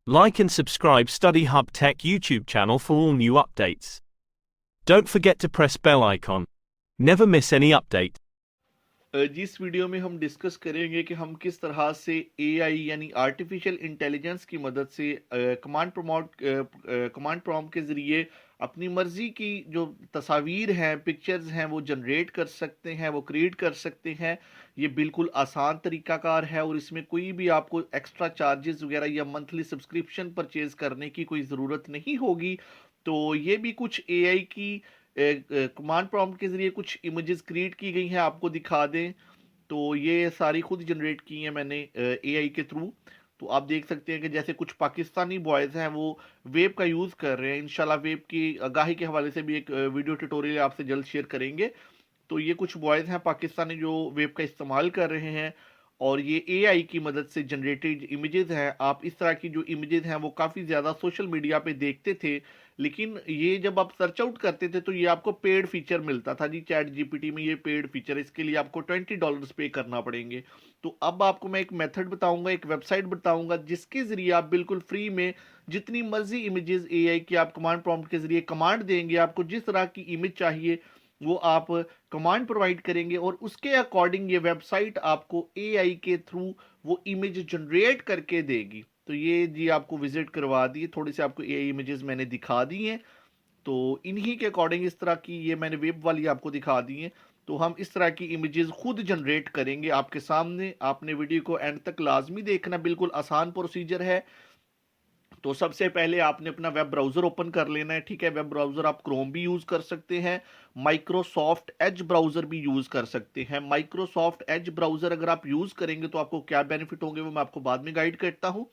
Like and subscribe Study Hub Tech YouTube channel for all new updates. Don't forget to press bell icon. Never miss any update. जिस video में हम discuss करेंगे कि हम किस तरह से एआई यानी आर्टिफिशियल इंटेलिजेंस की मदद से कमांड प्रॉम्प्ट के ज़रिए अपनी मर्ज़ी की जो तस्वीर हैं, पिक्चर्स हैं, वो जनरेट कर सकते हैं, वो क्रिएट कर सकते हैं। ये बिल्कुल आसान तरीकाकार है और इसमें कोई भी आपको एक्स्ट्रा चार्जेस वगैरह या मंथली सब्सक्रिप्शन परचेज करने की कोई ज़रूरत नहीं होगी। तो ये भी कुछ एआई की कमांड प्रॉम्प्ट के ज़रिए कुछ इमेजेस क्रिएट की गई हैं, आपको दिखा दें। तो ये सारी खुद जनरेट की हैं मैंने एआई के थ्रू। तो आप देख सकते हैं कि जैसे कुछ पाकिस्तानी बॉयज़ हैं वो वेब का यूज़ कर रहे हैं। इंशाल्लाह वेब की आगाही के हवाले से भी एक वीडियो ट्यूटोरियल आपसे जल्द शेयर करेंगे। तो ये कुछ बॉयज़ हैं पाकिस्तानी जो वेब का इस्तेमाल कर रहे हैं और ये एआई की मदद से जनरेटेड इमेजेस हैं। आप इस तरह की जो इमेजेस हैं वो काफ़ी ज़्यादा सोशल मीडिया पे देखते थे, लेकिन ये जब आप सर्च आउट करते थे तो ये आपको पेड फीचर मिलता था जी। चैट जीपीटी में ये पेड फीचर, इसके लिए आपको $20 पे करना पड़ेंगे। तो अब आपको मैं एक मेथड बताऊंगा, एक वेबसाइट बताऊंगा जिसके ज़रिए आप बिल्कुल फ्री में जितनी मर्जी इमेजेस एआई की आप कमांड प्रॉम्प्ट के ज़रिए कमांड देंगे, आपको जिस तरह की इमेज चाहिए वो आप कमांड प्रोवाइड करेंगे और उसके अकॉर्डिंग ये वेबसाइट आपको एआई के थ्रू वो इमेज जनरेट करके देगी। तो ये जी आपको विजिट करवा दी, थोड़ी सी आपको एआई इमेजेस मैंने दिखा दी हैं। तो इन्हीं के अकॉर्डिंग इस तरह की ये मैंने वेब वाली आपको दिखा दी हैं। तो हम इस तरह की इमेजेस खुद जनरेट करेंगे आपके सामने। आपने वीडियो को एंड तक लाजमी देखना, बिल्कुल आसान प्रोसीजर है। तो सबसे पहले आपने अपना वेब ब्राउजर ओपन कर लेना है, ठीक है। वेब ब्राउजर आप क्रोम भी यूज कर सकते हैं, माइक्रोसॉफ्ट एज ब्राउजर भी यूज कर सकते हैं। माइक्रोसॉफ्ट एज ब्राउजर अगर आप यूज करेंगे तो आपको क्या बेनिफिट होंगे वो मैं आपको बाद में गाइड करता हूं।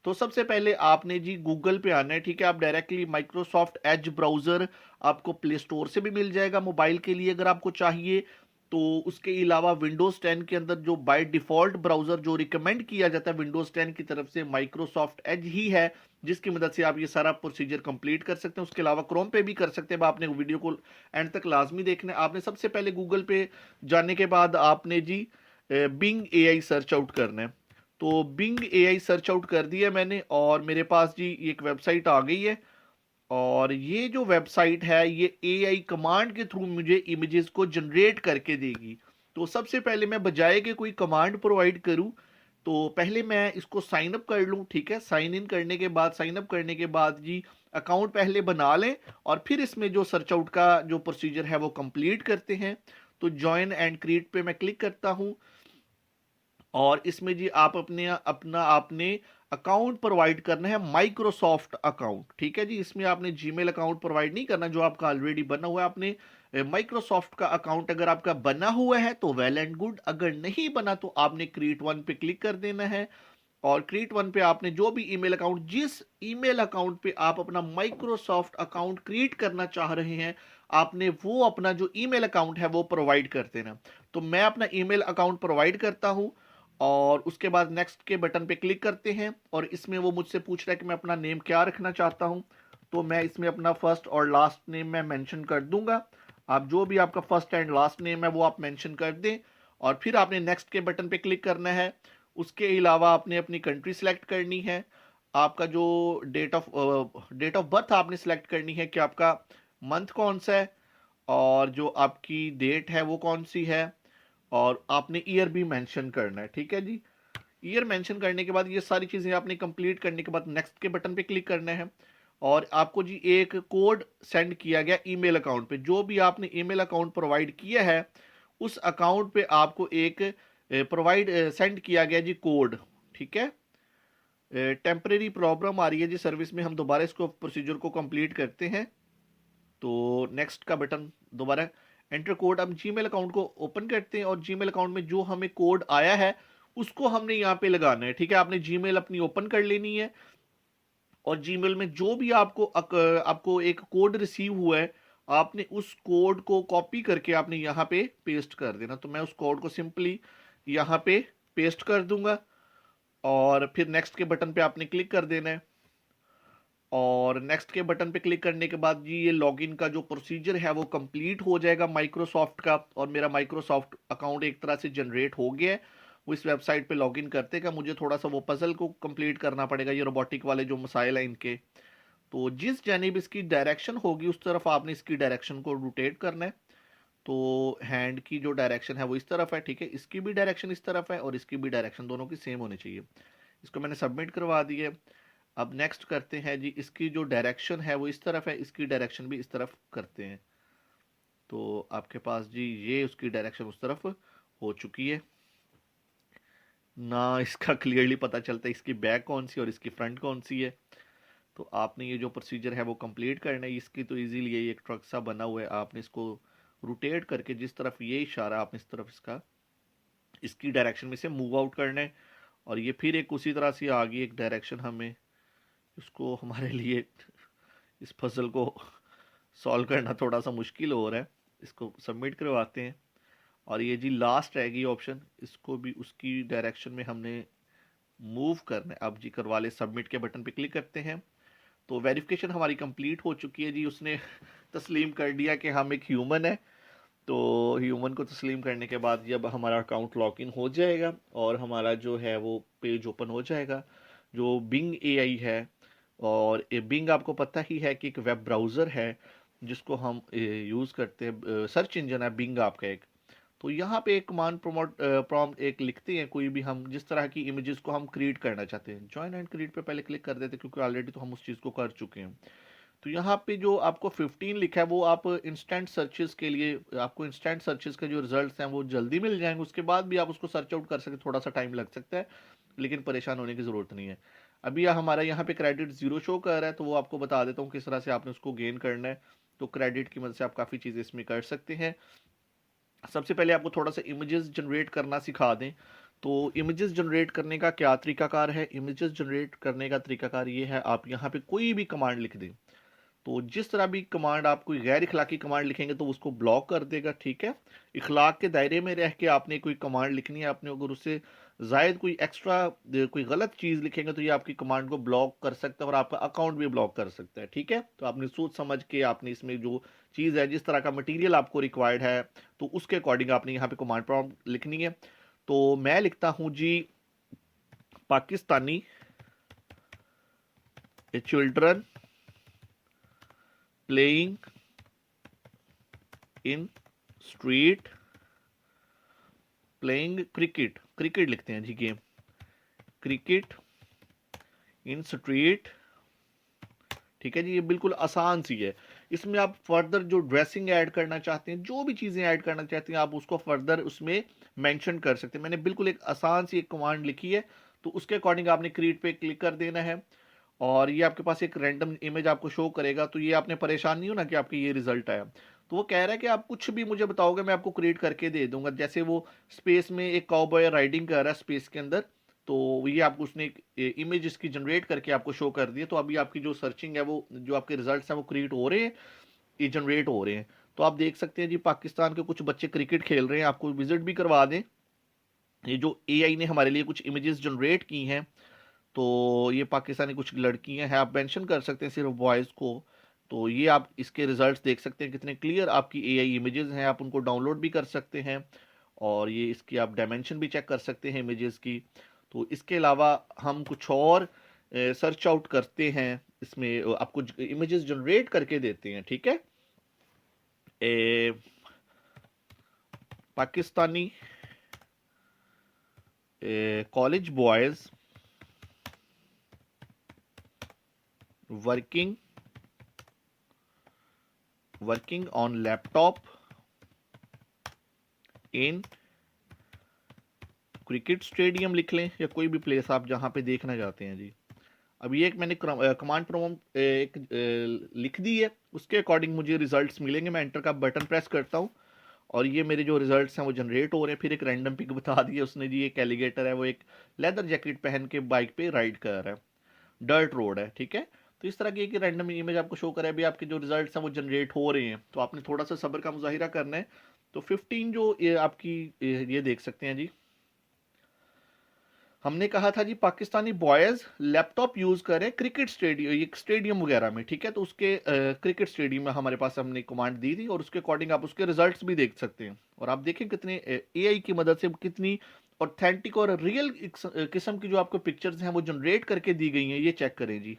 तो सबसे पहले आपने जी गूगल पे आना है, ठीक है। आप डायरेक्टली माइक्रोसॉफ्ट एज ब्राउजर आपको प्ले स्टोर से भी मिल जाएगा मोबाइल के लिए अगर आपको चाहिए। तो उसके अलावा विंडोज 10 के अंदर जो बाय डिफॉल्ट ब्राउजर जो रिकमेंड किया जाता है विंडोज 10 की तरफ से माइक्रोसॉफ्ट एज ही है, जिसकी मदद से आप ये सारा प्रोसीजर कंप्लीट कर सकते हैं। उसके अलावा क्रोम पे भी कर सकते हैं। आपने वीडियो को एंड तक लाजमी देखना है। आपने सबसे पहले गूगल पे जाने के बाद आपने जी बिंग एआई सर्च आउट करना है। तो बिंग एआई सर्च आउट कर दिया मैंने और मेरे पास जी एक वेबसाइट आ गई है। और ये जो वेबसाइट है ये एआई कमांड के थ्रू मुझे इमेजेस को जनरेट करके देगी। तो सबसे पहले मैं बजाय के कोई कमांड प्रोवाइड करूं तो पहले मैं इसको साइन अप कर लूं, ठीक है। साइन इन करने के बाद, साइन अप करने के बाद जी अकाउंट पहले बना लें और फिर इसमें जो सर्च आउट का जो प्रोसीजर है वो कंप्लीट करते हैं। तो ज्वाइन एंड क्रिएट पे मैं क्लिक करता हूं और इसमें जी आप अपने अपना आपने अकाउंट प्रोवाइड करना है, माइक्रोसॉफ्ट अकाउंट, ठीक है जी। इसमें आपने जीमेल अकाउंट प्रोवाइड नहीं करना जो आपका ऑलरेडी बना हुआ है। आपने माइक्रोसॉफ्ट का अकाउंट अगर आपका बना हुआ है तो वेल एंड गुड, अगर नहीं बना तो आपने क्रिएट वन पे क्लिक कर देना है। और क्रिएट वन पे आपने जो भी ईमेल अकाउंट, जिस ईमेल अकाउंट पे आप अपना माइक्रोसॉफ्ट अकाउंट क्रिएट करना चाह रहे हैं, आपने वो अपना जो ईमेल अकाउंट है वो प्रोवाइड कर देना। तो मैं अपना ईमेल अकाउंट प्रोवाइड करता हूं और उसके बाद नेक्स्ट के बटन पे क्लिक करते हैं और इसमें वो मुझसे पूछ रहा है कि मैं अपना नेम क्या रखना चाहता हूं। तो मैं इसमें अपना फर्स्ट और लास्ट नेम मैं मेंशन कर दूंगा। आप जो भी आपका फर्स्ट एंड लास्ट नेम है वो आप मेंशन कर दें और फिर आपने नेक्स्ट के बटन पे क्लिक करना है। उसके अलावा आपने अपनी कंट्री सेलेक्ट करनी है, आपका जो डेट ऑफ बर्थ आपने सेलेक्ट करनी है कि आपका मंथ कौन सा है और जो आपकी डेट है वो कौन सी है। और आपने ईयर भी मेंशन करना है, ठीक है जी। ईयर मेंशन करने के बाद ये सारी चीजें आपने कंप्लीट करने के बाद नेक्स्ट के बटन पे क्लिक करना है और आपको जी एक कोड सेंड किया गया ईमेल अकाउंट पे। जो भी आपने ईमेल अकाउंट प्रोवाइड किया है उस अकाउंट पे आपको एक प्रोवाइड सेंड किया गया जी कोड, ठीक है। टेम्परेरी प्रॉब्लम आ रही है जी सर्विस में, हम दोबारा इसको प्रोसीजर को कंप्लीट करते हैं। तो नेक्स्ट का बटन दोबारा एंटर कोड। अब जीमेल अकाउंट को ओपन करते हैं और जीमेल अकाउंट में जो हमें कोड आया है उसको हमने यहाँ पे लगाना है, ठीक है। आपने जीमेल अपनी ओपन कर लेनी है और जीमेल में जो भी आपको एक कोड रिसीव हुआ है आपने उस कोड को कॉपी करके आपने यहाँ पे पेस्ट कर देना। तो मैं उस कोड को सिंपली यहाँ पे पेस्ट कर दूंगा और फिर नेक्स्ट के बटन पे आपने क्लिक कर देना है। और नेक्स्ट के बटन पे क्लिक करने के बाद जी ये लॉगिन का जो प्रोसीजर है वो कंप्लीट हो जाएगा माइक्रोसॉफ्ट का और मेरा माइक्रोसॉफ्ट अकाउंट एक तरह से जनरेट हो गया है। वो इस वेबसाइट पे लॉगिन करते हैं कि मुझे थोड़ा सा वो पजल को कंप्लीट करना पड़ेगा, ये रोबोटिक वाले जो मसाइल हैं इनके। तो जिस जानिब इसकी डायरेक्शन होगी उस तरफ आपने इसकी डायरेक्शन को रोटेट करना है। तो हैंड की जो डायरेक्शन है वो इस तरफ है, ठीक है, इसकी भी डायरेक्शन इस तरफ है और इसकी भी डायरेक्शन दोनों की सेम होनी चाहिए। इसको मैंने सबमिट करवा दी है। अब नेक्स्ट करते हैं जी, इसकी जो डायरेक्शन है वो इस तरफ है, इसकी डायरेक्शन भी इस तरफ करते हैं। तो आपके पास जी ये उसकी डायरेक्शन उस तरफ हो चुकी है ना। इसका क्लियरली पता चलता है इसकी बैक कौन सी और इसकी फ्रंट कौन सी है। तो आपने ये जो प्रोसीजर है वो कंप्लीट करना है। इसकी तो इजीली ये एक ट्रक सा बना हुआ है, आपने इसको रोटेट करके जिस तरफ ये इशारा आपने इस तरफ इसका इसकी डायरेक्शन में से मूव आउट करना है। और ये फिर एक उसी तरह से आ गई एक डायरेक्शन, हमें इसको हमारे लिए इस पजल को सॉल्व करना थोड़ा सा मुश्किल हो रहा है। इसको सबमिट करवाते हैं और ये जी लास्ट रहेगी ऑप्शन, इसको भी उसकी डायरेक्शन में हमने मूव करना है। अब जी करवा ले, सबमिट के बटन पे क्लिक करते हैं। तो वेरिफिकेशन हमारी कंप्लीट हो चुकी है जी, उसने तस्लीम कर दिया कि हम एक ह्यूमन है। तो ह्यूमन को तस्लीम करने के बाद जब हमारा अकाउंट लॉग इन हो जाएगा और हमारा जो है वो पेज ओपन हो जाएगा जो बिंग एआई है। और ये बिंग आपको पता ही है कि एक वेब ब्राउज़र है जिसको हम यूज़ करते हैं, सर्च इंजन है बिंग आपका एक। तो यहाँ पे एक कमांड प्रॉम्प्ट एक लिखते हैं, कोई भी हम जिस तरह की इमेजेस को हम क्रिएट करना चाहते हैं, जॉइन एंड क्रिएट पे पहले क्लिक कर देते हैं क्योंकि ऑलरेडी तो हम उस चीज़ को कर चुके हैं। तो यहाँ पे जो आपको 15 लिखा है वो आप इंस्टेंट सर्चेस के लिए, आपको इंस्टेंट सर्चेस के जो रिजल्ट्स हैं वो जल्दी मिल जाएंगे, उसके बाद भी आप उसको सर्च आउट कर सकते, थोड़ा सा टाइम लग सकता है लेकिन परेशान होने की ज़रूरत नहीं है। अभी हमारा यहाँ पे क्रेडिट 0 शो कर रहा है, तो वो आपको बता देता हूँ किस तरह से आपने उसको गेन करना है। तो क्रेडिट की मदद से आप काफ़ी चीज़ें इसमें कर सकते हैं। सबसे पहले आपको थोड़ा सा इमेजेस जनरेट करना सिखा दें। तो इमेजेस जनरेट करने का क्या तरीकाकार है, इमेजेस जनरेट करने का तरीकाकार ये है, आप यहाँ पे कोई भी कमांड लिख दें। तो जिस तरह भी कमांड आप कोई गैर इखलाकी कमांड लिखेंगे तो उसको ब्लॉक कर देगा, ठीक है। इखलाक के दायरे में रह के आपने कोई कमांड लिखनी है, आपने अगर उससे जायद कोई एक्स्ट्रा कोई गलत चीज़ लिखेंगे तो ये आपकी कमांड को ब्लॉक कर सकता है और आपका अकाउंट भी ब्लॉक कर सकता है, ठीक है। तो आपने सोच समझ के आपने इसमें जो चीज़ है, जिस तरह का मटीरियल आपको रिक्वायर्ड है, तो उसके अकॉर्डिंग आपने यहाँ पे कमांड प्रॉम्प्ट लिखनी है। तो मैं लिखता हूँ जी, Pakistani children playing in street, playing cricket, cricket लिखते हैं जी, गेम क्रिकेट इन स्ट्रीट, ठीक है जी। ये बिल्कुल आसान सी है। इसमें आप फर्दर जो ड्रेसिंग ऐड करना चाहते हैं, जो भी चीज़ें ऐड करना चाहते हैं, आप उसको फर्दर उसमें मेंशन कर सकते हैं। मैंने बिल्कुल एक आसान सी एक कमांड लिखी है, तो उसके अकॉर्डिंग आपने क्रिएट पे क्लिक कर देना है और ये आपके पास एक रैंडम इमेज आपको शो करेगा। तो ये आपने परेशान नहीं हो ना कि आपके ये रिजल्ट आया। तो वो कह रहा है कि आप कुछ भी मुझे बताओगे मैं आपको क्रिएट करके दे दूंगा। जैसे वो स्पेस में एक काउबॉय राइडिंग कर रहा है स्पेस के अंदर, तो ये आपको उसने एक इमेज इसकी जनरेट करके आपको शो कर दी है। तो अभी आपकी जो सर्चिंग है वो जो आपके रिजल्ट्स हैं वो क्रिएट हो रहे हैं, ये जनरेट हो रहे हैं। तो आप देख सकते हैं जी, पाकिस्तान के कुछ बच्चे क्रिकेट खेल रहे हैं, आपको विजिट भी करवा दें। ये जो एआई ने हमारे लिए कुछ इमेजेस जनरेट की हैं, तो ये पाकिस्तानी कुछ लड़कियां हैं, आप मेंशन कर सकते हैं सिर्फ वॉइस को। तो ये आप इसके रिजल्ट्स देख सकते हैं कितने क्लियर आपकी एआई इमेजेस हैं, आप उनको डाउनलोड भी कर सकते हैं और ये इसकी आप डायमेंशन भी चेक कर सकते हैं इमेजेस की। तो इसके अलावा हम कुछ और सर्च आउट करते हैं, इसमें आपको इमेजेस जनरेट करके देते हैं, ठीक है। Pakistani college boys working on laptop in cricket stadium लिख लें या कोई भी प्लेस आप जहां पे देखना चाहते हैं जी। अब ये एक मैंने कमांड प्रॉम्प्ट एक लिख दी है, उसके अकॉर्डिंग मुझे रिजल्ट्स मिलेंगे। मैं एंटर का बटन प्रेस करता हूँ और ये मेरे जो रिजल्ट्स हैं वो जनरेट हो रहे हैं। फिर एक रैंडम पिक बता दी है उसने जी, एक एलिगेटर है वो एक लेदर जैकेट पहन के बाइक पे राइड कर रहा है, डर्ट रोड है, ठीक है। तो इस तरह की एक रैंडम इमेज आपको शो करे, अभी आपके जो रिजल्ट्स हैं वो जनरेट हो रहे हैं। तो आपने थोड़ा सा सब्र का मुजाहिरा करना है। तो 15 जो ये आपकी ये देख सकते हैं जी, हमने कहा था जी पाकिस्तानी बॉयज लैपटॉप यूज करें क्रिकेट स्टेडियम, स्टेडियम वगैरह में, ठीक है। तो उसके क्रिकेट स्टेडियम में हमारे पास हमने कमांड दी थी और उसके अकॉर्डिंग आप उसके रिजल्ट्स भी देख सकते हैं। और आप देखें कितने एआई की मदद से कितनी ऑथेंटिक और रियल किस्म की जो आपको पिक्चर्स हैं वो जनरेट करके दी गई हैं, ये चेक करें जी।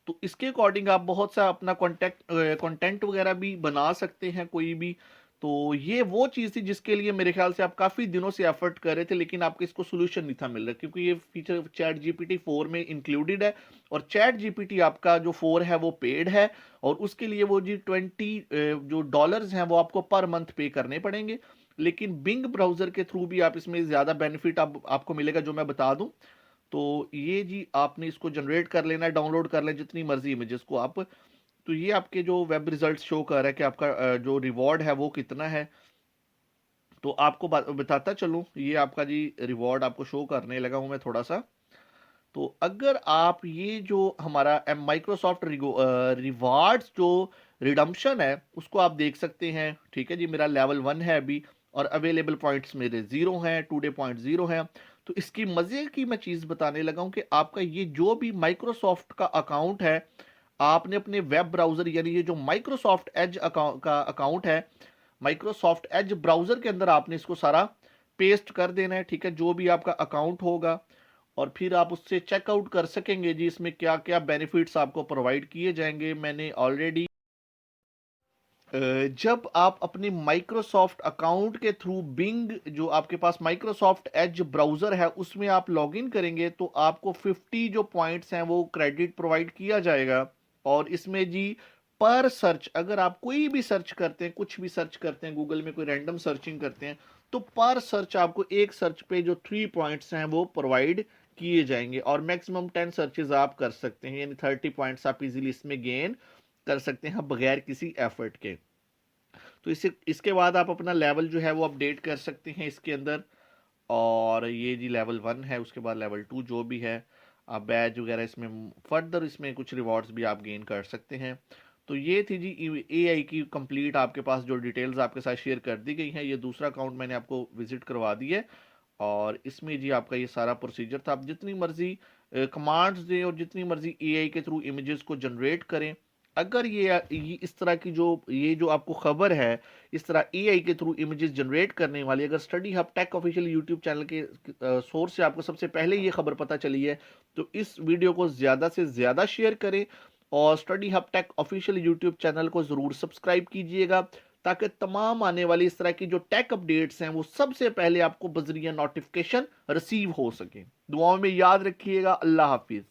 तो इसके अकॉर्डिंग आप बहुत सा अपना कंटेंट वगैरह भी बना सकते हैं कोई भी। तो ये वो चीज़ थी जिसके लिए मेरे ख्याल से आप काफ़ी दिनों से एफर्ट कर रहे थे, लेकिन आपको इसको सोल्यूशन नहीं था मिल रहा, क्योंकि ये फीचर चैट जीपीटी 4 में इंक्लूडेड है। और चैट जीपीटी आपका जो 4 है वो पेड है, और उसके लिए वो जी 20 जो डॉलर्स हैं वो आपको पर मंथ पे करने पड़ेंगे। लेकिन बिंग ब्राउज़र के थ्रू भी आप इसमें ज़्यादा बेनिफिट आपको मिलेगा, जो मैं बता दूं। तो ये जी आपने इसको जनरेट कर लेना है, डाउनलोड कर लें जितनी मर्जी इमेजेस को आप। तो ये आपके जो वेब रिजल्ट शो कर रहा है कि आपका जो रिवॉर्ड है वो कितना है। तो आपको बताता चलूं, ये आपका जी रिवॉर्ड आपको शो करने लगा हूं मैं थोड़ा सा। तो अगर आप ये जो हमारा माइक्रोसॉफ्ट रिवार्ड्स जो रिडम्पशन है उसको आप देख सकते हैं, ठीक है जी। मेरा लेवल 1 है अभी, और अवेलेबल पॉइंट्स मेरे 0 हैं, टुडे पॉइंट 0 हैं। तो इसकी मजे की मैं चीज बताने लगा हूं कि आपका ये जो भी माइक्रोसॉफ्ट का अकाउंट है, आपने अपने वेब ब्राउजर यानी ये जो माइक्रोसॉफ्ट एज अकाउंट का अकाउंट है, माइक्रोसॉफ्ट एज ब्राउजर के अंदर आपने इसको सारा पेस्ट कर देना है, ठीक है, जो भी आपका अकाउंट होगा। और फिर आप उससे चेकआउट कर सकेंगे जी इसमें क्या क्या बेनिफिट्स आपको प्रोवाइड किए जाएंगे। मैंने ऑलरेडी जब आप अपने माइक्रोसॉफ्ट अकाउंट के थ्रू बिंग जो आपके पास माइक्रोसॉफ्ट एज ब्राउजर है उसमें आप लॉगिन करेंगे, तो आपको 50 जो पॉइंट्स हैं वो क्रेडिट प्रोवाइड किया जाएगा। और इसमें जी पर सर्च, अगर आप कोई भी सर्च करते हैं, कुछ भी सर्च करते हैं, गूगल में कोई रैंडम सर्चिंग करते हैं, तो पर सर्च आपको एक सर्च पे जो 3 पॉइंट्स हैं वो प्रोवाइड किए जाएंगे। और मैक्सिमम 10 सर्चेज आप कर सकते हैं, यानी 30 पॉइंट्स आप इजीली इसमें गेन कर सकते हैं बगैर किसी एफर्ट के। तो इसके बाद आप अपना लेवल जो है वो अपडेट कर सकते हैं इसके अंदर। और ये जी लेवल 1 है, उसके बाद लेवल 2 जो भी है, आप बैज वगैरह इसमें फर्दर इसमें कुछ रिवॉर्ड्स भी आप गेन कर सकते हैं। तो ये थी जी एआई की कंप्लीट आपके पास जो डिटेल्स आपके साथ शेयर कर दी गई हैं। ये दूसरा अकाउंट मैंने आपको विजिट करवा दी है, और इसमें जी आपका ये सारा प्रोसीजर था। आप जितनी मर्जी कमांड्स दें और जितनी मर्जी एआई के थ्रू इमेजेस को जनरेट करें। अगर ये इस तरह की जो आपको खबर है, इस तरह एआई के थ्रू इमेजेस जनरेट करने वाली, अगर study hub tech official YouTube channel के सोर्स से आपको सबसे पहले ये खबर पता चली है, तो इस वीडियो को ज़्यादा से ज़्यादा शेयर करें, और study hub tech official YouTube channel को ज़रूर सब्सक्राइब कीजिएगा, ताकि तमाम आने वाली इस तरह की जो टेक अपडेट्स हैं वो सबसे पहले आपको बजरिया नोटिफिकेशन रिसीव हो सके। दुआओं में याद रखिएगा। अल्लाह हाफिज़।